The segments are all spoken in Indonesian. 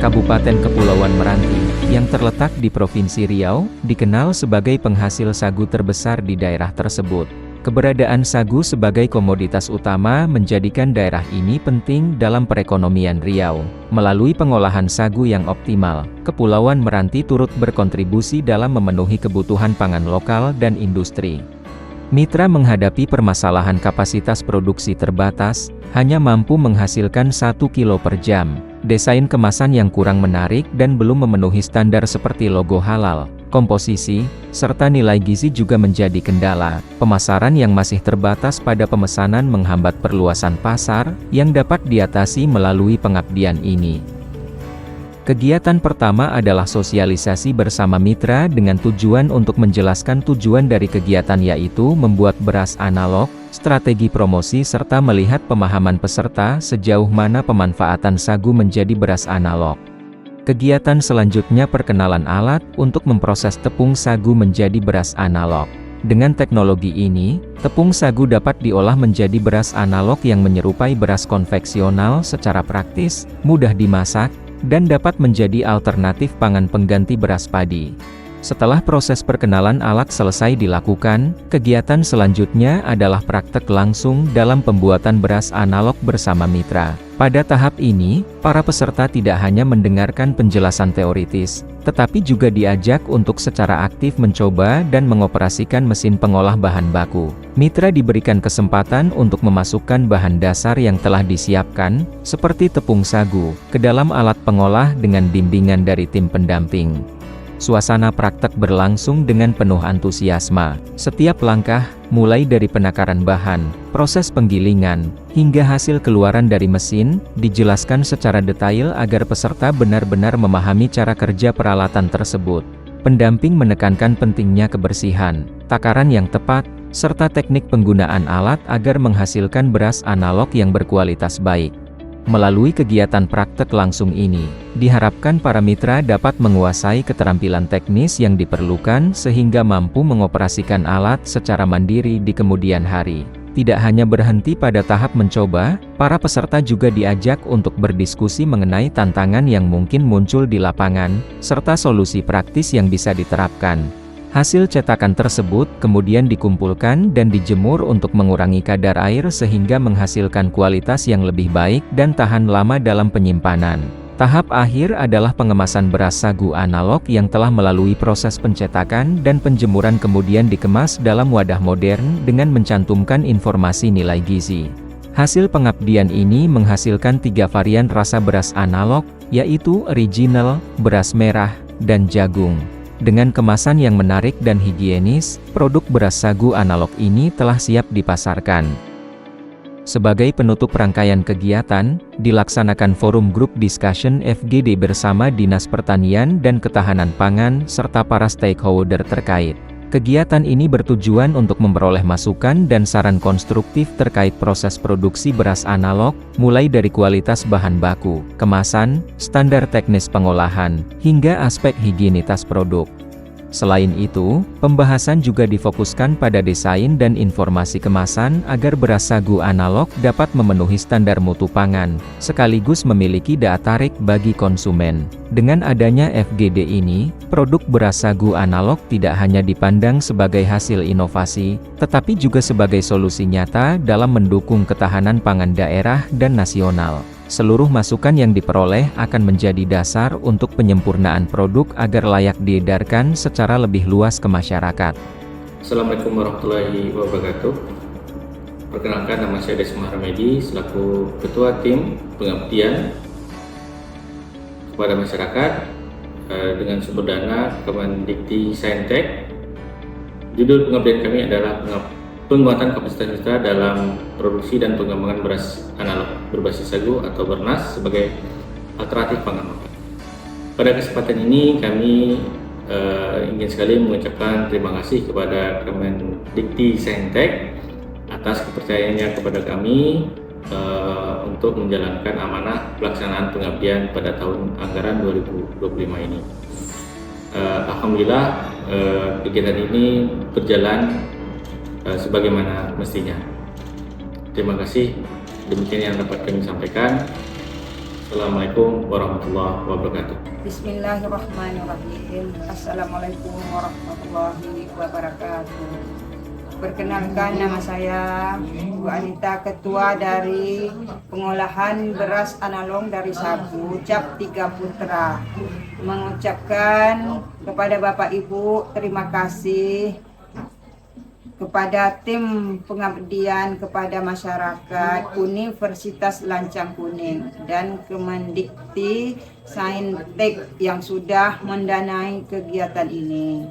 Kabupaten Kepulauan Meranti, yang terletak di Provinsi Riau, dikenal sebagai penghasil sagu terbesar di daerah tersebut. Keberadaan sagu sebagai komoditas utama menjadikan daerah ini penting dalam perekonomian Riau. Melalui pengolahan sagu yang optimal, Kepulauan Meranti turut berkontribusi dalam memenuhi kebutuhan pangan lokal dan industri. Mitra menghadapi permasalahan kapasitas produksi terbatas, hanya mampu menghasilkan 1 kilo per jam. Desain kemasan yang kurang menarik dan belum memenuhi standar seperti logo halal, komposisi, serta nilai gizi juga menjadi kendala. Pemasaran yang masih terbatas pada pemesanan menghambat perluasan pasar, yang dapat diatasi melalui pengabdian ini. Kegiatan pertama adalah sosialisasi bersama mitra dengan tujuan untuk menjelaskan tujuan dari kegiatan, yaitu membuat beras analog, strategi promosi serta melihat pemahaman peserta sejauh mana pemanfaatan sagu menjadi beras analog. Kegiatan selanjutnya perkenalan alat untuk memproses tepung sagu menjadi beras analog. Dengan teknologi ini, tepung sagu dapat diolah menjadi beras analog yang menyerupai beras konvensional secara praktis, mudah dimasak, dan dapat menjadi alternatif pangan pengganti beras padi. Setelah proses perkenalan alat selesai dilakukan, kegiatan selanjutnya adalah praktek langsung dalam pembuatan beras analog bersama mitra. Pada tahap ini, para peserta tidak hanya mendengarkan penjelasan teoritis, tetapi juga diajak untuk secara aktif mencoba dan mengoperasikan mesin pengolah bahan baku. Mitra diberikan kesempatan untuk memasukkan bahan dasar yang telah disiapkan, seperti tepung sagu, ke dalam alat pengolah dengan bimbingan dari tim pendamping. Suasana praktek berlangsung dengan penuh antusiasme. Setiap langkah, mulai dari penakaran bahan, proses penggilingan, hingga hasil keluaran dari mesin, dijelaskan secara detail agar peserta benar-benar memahami cara kerja peralatan tersebut. Pendamping menekankan pentingnya kebersihan, takaran yang tepat, serta teknik penggunaan alat agar menghasilkan beras analog yang berkualitas baik. Melalui kegiatan praktek langsung ini, diharapkan para mitra dapat menguasai keterampilan teknis yang diperlukan sehingga mampu mengoperasikan alat secara mandiri di kemudian hari. Tidak hanya berhenti pada tahap mencoba, para peserta juga diajak untuk berdiskusi mengenai tantangan yang mungkin muncul di lapangan, serta solusi praktis yang bisa diterapkan. Hasil cetakan tersebut kemudian dikumpulkan dan dijemur untuk mengurangi kadar air sehingga menghasilkan kualitas yang lebih baik dan tahan lama dalam penyimpanan. Tahap akhir adalah pengemasan beras sagu analog yang telah melalui proses pencetakan dan penjemuran kemudian dikemas dalam wadah modern dengan mencantumkan informasi nilai gizi. Hasil pengabdian ini menghasilkan 3 varian rasa beras analog, yaitu original, beras merah, dan jagung. Dengan kemasan yang menarik dan higienis, produk beras sagu analog ini telah siap dipasarkan. Sebagai penutup rangkaian kegiatan, dilaksanakan forum group discussion FGD bersama Dinas Pertanian dan Ketahanan Pangan serta para stakeholder terkait. Kegiatan ini bertujuan untuk memperoleh masukan dan saran konstruktif terkait proses produksi beras analog, mulai dari kualitas bahan baku, kemasan, standar teknis pengolahan, hingga aspek higienitas produk. Selain itu, pembahasan juga difokuskan pada desain dan informasi kemasan agar beras sagu analog dapat memenuhi standar mutu pangan, sekaligus memiliki daya tarik bagi konsumen. Dengan adanya FGD ini, produk beras sagu analog tidak hanya dipandang sebagai hasil inovasi, tetapi juga sebagai solusi nyata dalam mendukung ketahanan pangan daerah dan nasional. Seluruh masukan yang diperoleh akan menjadi dasar untuk penyempurnaan produk agar layak diedarkan secara lebih luas ke masyarakat. Assalamualaikum warahmatullahi wabarakatuh. Perkenalkan, nama saya Desmar Ramedi selaku Ketua Tim Pengabdian kepada masyarakat dengan sumber dana Kemendikti Saintek. Judul pengabdian kami adalah penguatan kapasitas mitra dalam produksi dan pengembangan beras analog berbasis sagu atau bernas sebagai alternatif pangan lokal. Pada kesempatan ini kami ingin sekali mengucapkan terima kasih kepada Kemendikti Saintek atas kepercayaannya kepada kami untuk menjalankan amanah pelaksanaan pengabdian pada tahun anggaran 2025 ini. Alhamdulillah kegiatan ini berjalan sebagaimana mestinya. Terima kasih, demikian yang dapat kami sampaikan. Assalamualaikum warahmatullahi wabarakatuh. Bismillahirrahmanirrahim. Assalamualaikum warahmatullahi wabarakatuh. Perkenalkan, nama saya Bu Anita, ketua dari pengolahan beras analog dari Sagu Cap 3 Putra. Mengucapkan kepada Bapak Ibu terima kasih, kepada tim pengabdian kepada masyarakat Universitas Lancang Kuning dan Kemendikti Saintek yang sudah mendanai kegiatan ini.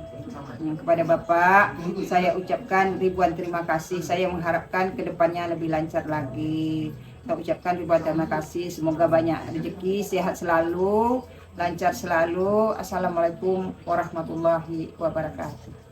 Kepada Bapak, saya ucapkan ribuan terima kasih. Saya mengharapkan kedepannya lebih lancar lagi. Saya ucapkan ribuan terima kasih. Semoga banyak rezeki, sehat selalu, lancar selalu. Assalamualaikum warahmatullahi wabarakatuh.